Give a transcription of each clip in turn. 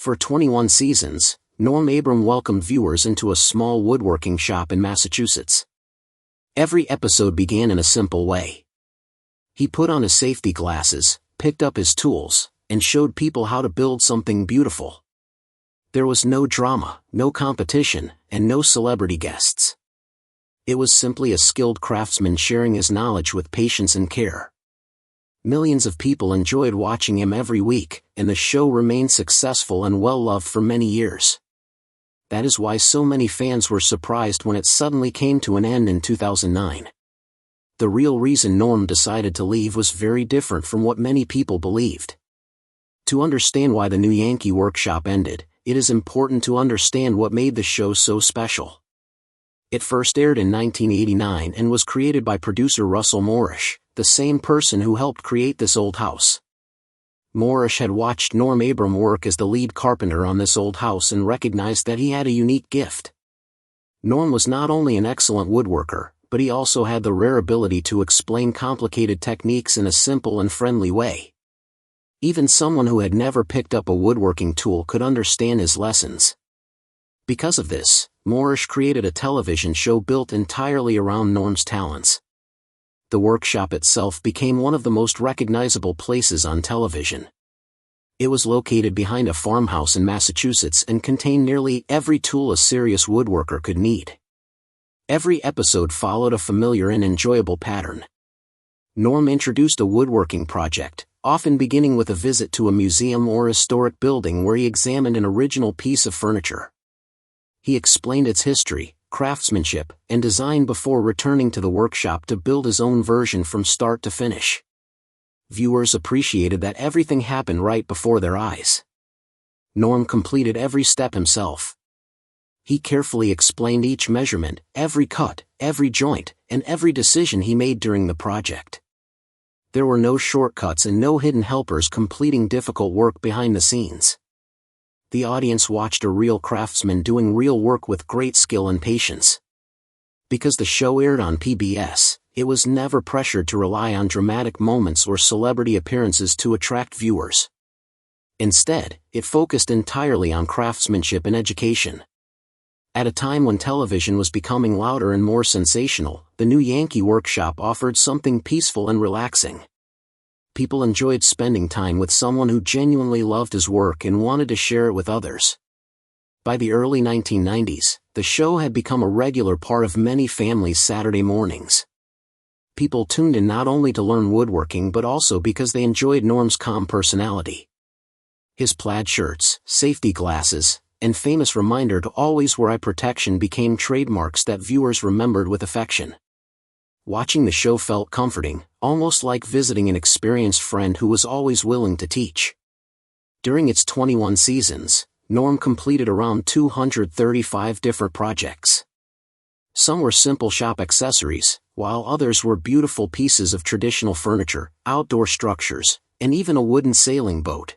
For 21 seasons, Norm Abram welcomed viewers into a small woodworking shop in Massachusetts. Every episode began in a simple way. He put on his safety glasses, picked up his tools, and showed people how to build something beautiful. There was no drama, no competition, and no celebrity guests. It was simply a skilled craftsman sharing his knowledge with patience and care. Millions of people enjoyed watching him every week, and the show remained successful and well-loved for many years. That is why so many fans were surprised when it suddenly came to an end in 2009. The real reason Norm decided to leave was very different from what many people believed. To understand why the new Yankee Workshop ended, it is important to understand what made the show so special. It first aired in 1989 and was created by producer Russell Moorish, the same person who helped create This Old House. Moorish had watched Norm Abram work as the lead carpenter on This Old House and recognized that he had a unique gift. Norm was not only an excellent woodworker, but he also had the rare ability to explain complicated techniques in a simple and friendly way. Even someone who had never picked up a woodworking tool could understand his lessons. Because of this, Moorish created a television show built entirely around Norm's talents. The workshop itself became one of the most recognizable places on television. It was located behind a farmhouse in Massachusetts and contained nearly every tool a serious woodworker could need. Every episode followed a familiar and enjoyable pattern. Norm introduced a woodworking project, often beginning with a visit to a museum or historic building where he examined an original piece of furniture. He explained its history, craftsmanship, and design before returning to the workshop to build his own version from start to finish. Viewers appreciated that everything happened right before their eyes. Norm completed every step himself. He carefully explained each measurement, every cut, every joint, and every decision he made during the project. There were no shortcuts and no hidden helpers completing difficult work behind the scenes. The audience watched a real craftsman doing real work with great skill and patience. Because the show aired on PBS, it was never pressured to rely on dramatic moments or celebrity appearances to attract viewers. Instead, it focused entirely on craftsmanship and education. At a time when television was becoming louder and more sensational, the new Yankee Workshop offered something peaceful and relaxing. People enjoyed spending time with someone who genuinely loved his work and wanted to share it with others. By the early 1990s, the show had become a regular part of many families' Saturday mornings. People tuned in not only to learn woodworking but also because they enjoyed Norm's calm personality. His plaid shirts, safety glasses, and famous reminder to always wear eye protection became trademarks that viewers remembered with affection. Watching the show felt comforting, almost like visiting an experienced friend who was always willing to teach. During its 21 seasons, Norm completed around 235 different projects. Some were simple shop accessories, while others were beautiful pieces of traditional furniture, outdoor structures, and even a wooden sailing boat.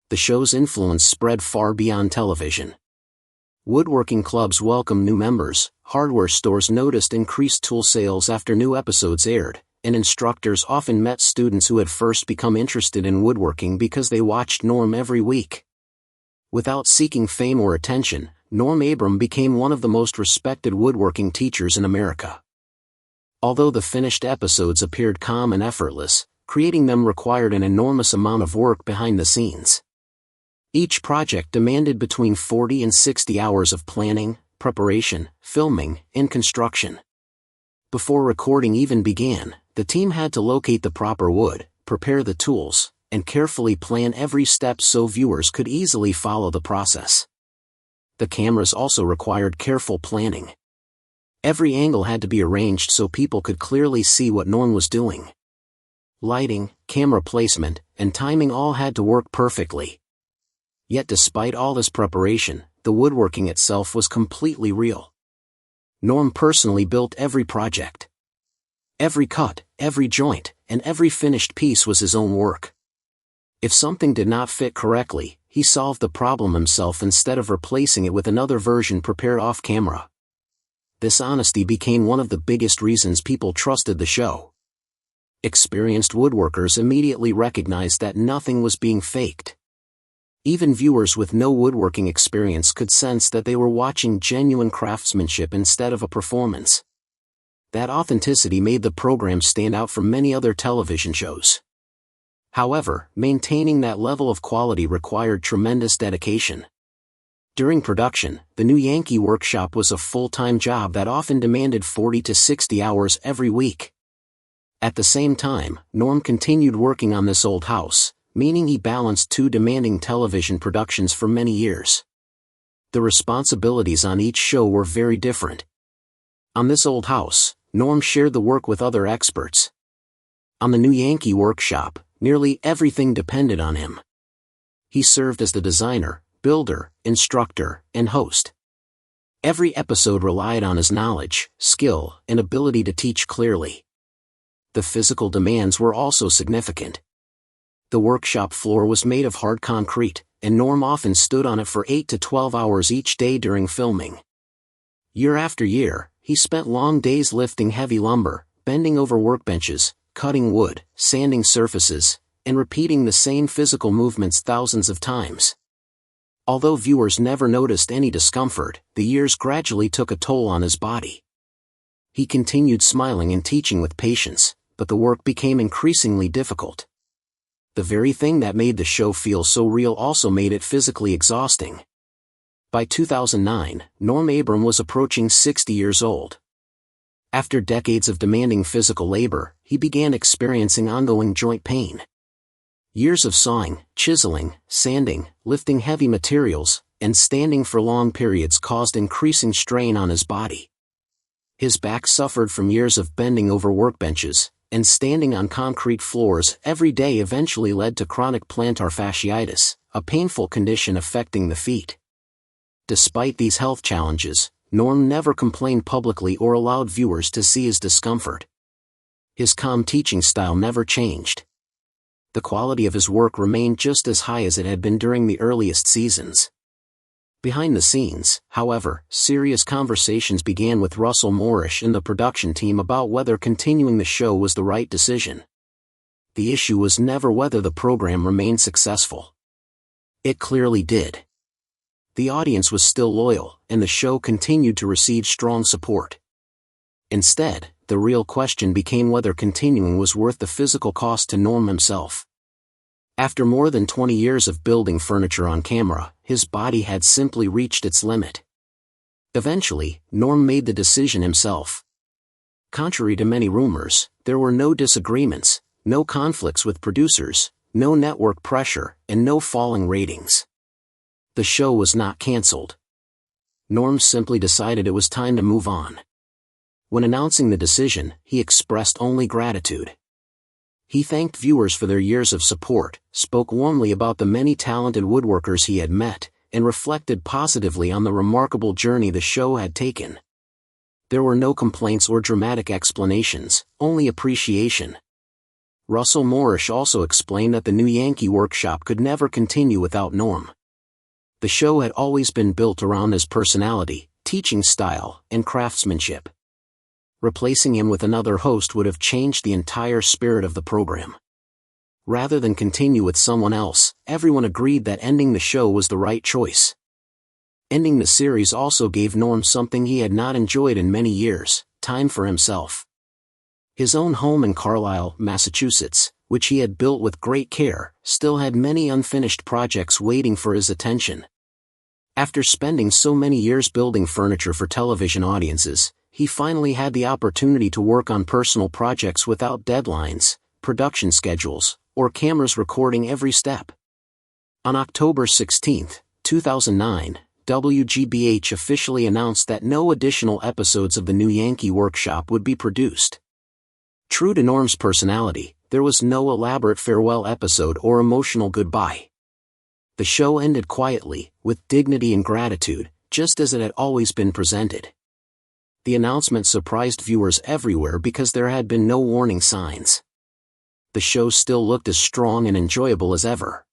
The show's influence spread far beyond television. Woodworking clubs welcomed new members, hardware stores noticed increased tool sales after new episodes aired, and instructors often met students who had first become interested in woodworking because they watched Norm every week. Without seeking fame or attention, Norm Abram became one of the most respected woodworking teachers in America. Although the finished episodes appeared calm and effortless, creating them required an enormous amount of work behind the scenes. Each project demanded between 40 and 60 hours of planning, preparation, filming, and construction. Before recording even began, the team had to locate the proper wood, prepare the tools, and carefully plan every step so viewers could easily follow the process. The cameras also required careful planning. Every angle had to be arranged so people could clearly see what Norm was doing. Lighting, camera placement, and timing all had to work perfectly. Yet despite all this preparation, the woodworking itself was completely real. Norm personally built every project. Every cut, every joint, and every finished piece was his own work. If something did not fit correctly, he solved the problem himself instead of replacing it with another version prepared off camera. This honesty became one of the biggest reasons people trusted the show. Experienced woodworkers immediately recognized that nothing was being faked. Even viewers with no woodworking experience could sense that they were watching genuine craftsmanship instead of a performance. That authenticity made the program stand out from many other television shows. However, maintaining that level of quality required tremendous dedication. During production, the new Yankee Workshop was a full-time job that often demanded 40 to 60 hours every week. At the same time, Norm continued working on this old house, meaning he balanced two demanding television productions for many years. The responsibilities on each show were very different. On this old house, Norm shared the work with other experts. On the new Yankee Workshop, nearly everything depended on him. He served as the designer, builder, instructor, and host. Every episode relied on his knowledge, skill, and ability to teach clearly. The physical demands were also significant. The workshop floor was made of hard concrete, and Norm often stood on it for 8 to 12 hours each day during filming. Year after year, he spent long days lifting heavy lumber, bending over workbenches, cutting wood, sanding surfaces, and repeating the same physical movements thousands of times. Although viewers never noticed any discomfort, the years gradually took a toll on his body. He continued smiling and teaching with patience, but the work became increasingly difficult. The very thing that made the show feel so real also made it physically exhausting. By 2009, Norm Abram was approaching 60 years old. After decades of demanding physical labor, he began experiencing ongoing joint pain. Years of sawing, chiseling, sanding, lifting heavy materials, and standing for long periods caused increasing strain on his body. His back suffered from years of bending over workbenches, and standing on concrete floors every day eventually led to chronic plantar fasciitis, a painful condition affecting the feet. Despite these health challenges, Norm never complained publicly or allowed viewers to see his discomfort. His calm teaching style never changed. The quality of his work remained just as high as it had been during the earliest seasons. Behind the scenes, however, serious conversations began with Russell Moorish and the production team about whether continuing the show was the right decision. The issue was never whether the program remained successful. It clearly did. The audience was still loyal, and the show continued to receive strong support. Instead, the real question became whether continuing was worth the physical cost to Norm himself. After more than 20 years of building furniture on camera, his body had simply reached its limit. Eventually, Norm made the decision himself. Contrary to many rumors, there were no disagreements, no conflicts with producers, no network pressure, and no falling ratings. The show was not canceled. Norm simply decided it was time to move on. When announcing the decision, he expressed only gratitude. He thanked viewers for their years of support, spoke warmly about the many talented woodworkers he had met, and reflected positively on the remarkable journey the show had taken. There were no complaints or dramatic explanations, only appreciation. Russell Moorish also explained that the new Yankee Workshop could never continue without Norm. The show had always been built around his personality, teaching style, and craftsmanship. Replacing him with another host would have changed the entire spirit of the program. Rather than continue with someone else, everyone agreed that ending the show was the right choice. Ending the series also gave Norm something he had not enjoyed in many years: time for himself. His own home in Carlisle, Massachusetts, which he had built with great care, still had many unfinished projects waiting for his attention. After spending so many years building furniture for television audiences, he finally had the opportunity to work on personal projects without deadlines, production schedules, or cameras recording every step. On October 16, 2009, WGBH officially announced that no additional episodes of the new Yankee Workshop would be produced. True to Norm's personality, there was no elaborate farewell episode or emotional goodbye. The show ended quietly, with dignity and gratitude, just as it had always been presented. The announcement surprised viewers everywhere because there had been no warning signs. The show still looked as strong and enjoyable as ever.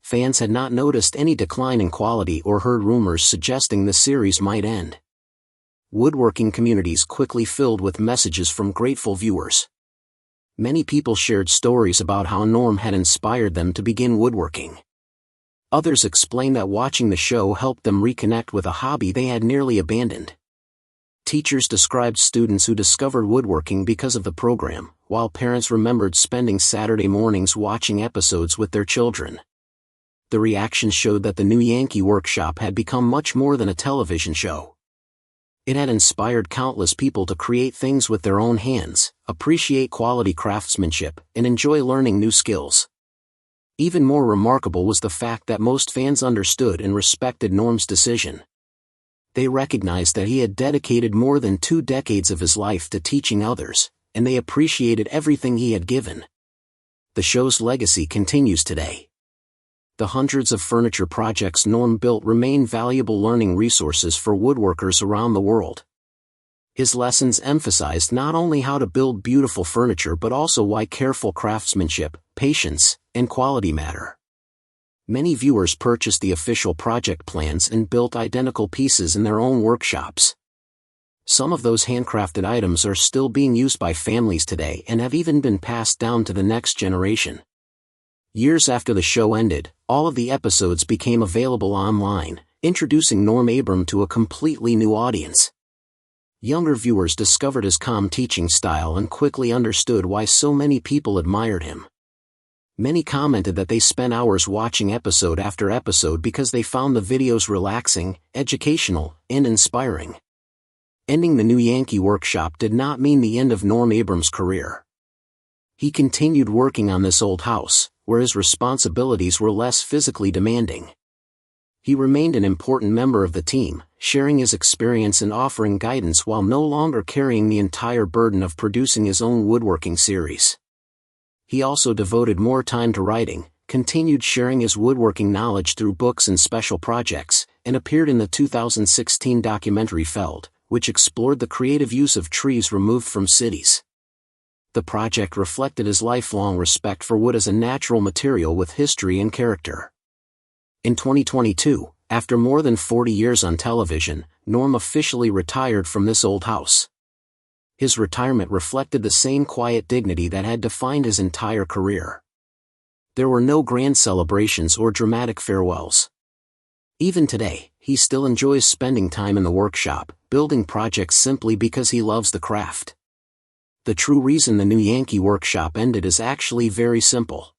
Fans had not noticed any decline in quality or heard rumors suggesting the series might end. Woodworking communities quickly filled with messages from grateful viewers. Many people shared stories about how Norm had inspired them to begin woodworking. Others explain that watching the show helped them reconnect with a hobby they had nearly abandoned. Teachers described students who discovered woodworking because of the program, while parents remembered spending Saturday mornings watching episodes with their children. The reactions showed that the new Yankee Workshop had become much more than a television show. It had inspired countless people to create things with their own hands, appreciate quality craftsmanship, and enjoy learning new skills. Even more remarkable was the fact that most fans understood and respected Norm's decision. They recognized that he had dedicated more than 2 decades of his life to teaching others, and they appreciated everything he had given. The show's legacy continues today. The hundreds of furniture projects Norm built remain valuable learning resources for woodworkers around the world. His lessons emphasized not only how to build beautiful furniture but also why careful craftsmanship, patience, and quality matter. Many viewers purchased the official project plans and built identical pieces in their own workshops. Some of those handcrafted items are still being used by families today and have even been passed down to the next generation. Years after the show ended, all of the episodes became available online, introducing Norm Abram to a completely new audience. Younger viewers discovered his calm teaching style and quickly understood why so many people admired him. Many commented that they spent hours watching episode after episode because they found the videos relaxing, educational, and inspiring. Ending the new Yankee Workshop did not mean the end of Norm Abram's career. He continued working on this old house, where his responsibilities were less physically demanding. He remained an important member of the team, sharing his experience and offering guidance while no longer carrying the entire burden of producing his own woodworking series. He also devoted more time to writing, continued sharing his woodworking knowledge through books and special projects, and appeared in the 2016 documentary Felled, which explored the creative use of trees removed from cities. The project reflected his lifelong respect for wood as a natural material with history and character. In 2022, after more than 40 years on television, Norm officially retired from this old house. His retirement reflected the same quiet dignity that had defined his entire career. There were no grand celebrations or dramatic farewells. Even today, he still enjoys spending time in the workshop, building projects simply because he loves the craft. The true reason the new Yankee Workshop ended is actually very simple.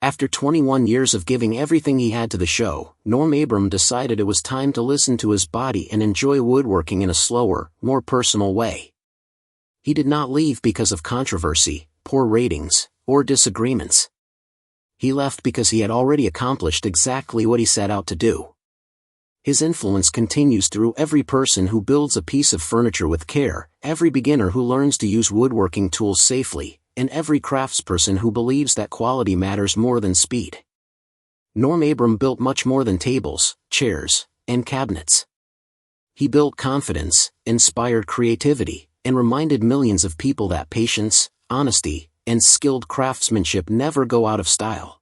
After 21 years of giving everything he had to the show, Norm Abram decided it was time to listen to his body and enjoy woodworking in a slower, more personal way. He did not leave because of controversy, poor ratings, or disagreements. He left because he had already accomplished exactly what he set out to do. His influence continues through every person who builds a piece of furniture with care, every beginner who learns to use woodworking tools safely, and every craftsperson who believes that quality matters more than speed. Norm Abram built much more than tables, chairs, and cabinets. He built confidence, inspired creativity, and reminded millions of people that patience, honesty, and skilled craftsmanship never go out of style.